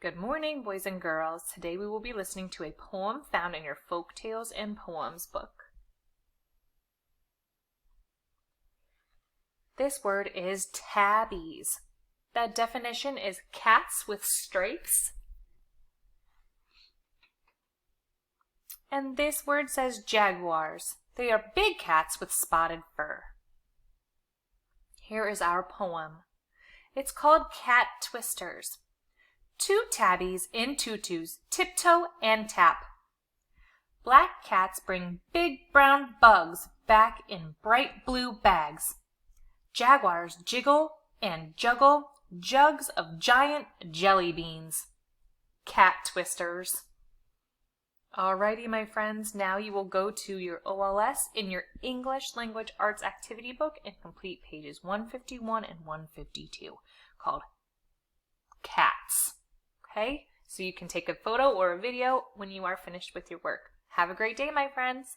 Good morning, boys and girls. Today we will be listening to a poem found in your Folk Tales and Poems book. This word is tabbies. That definition is cats with stripes. And this word says jaguars. They are big cats with spotted fur. Here is our poem. It's called Cat Twisters. Two tabbies in tutus tiptoe and tap. Black cats bring big brown bugs back in bright blue bags. Jaguars jiggle and juggle jugs of giant jelly beans. Cat Twisters. Alrighty, my friends, now you will go to your OLS in your English Language Arts activity book and complete pages 151 and 152 called Cats. Okay, so you can take a photo or a video when you are finished with your work. Have a great day, my friends.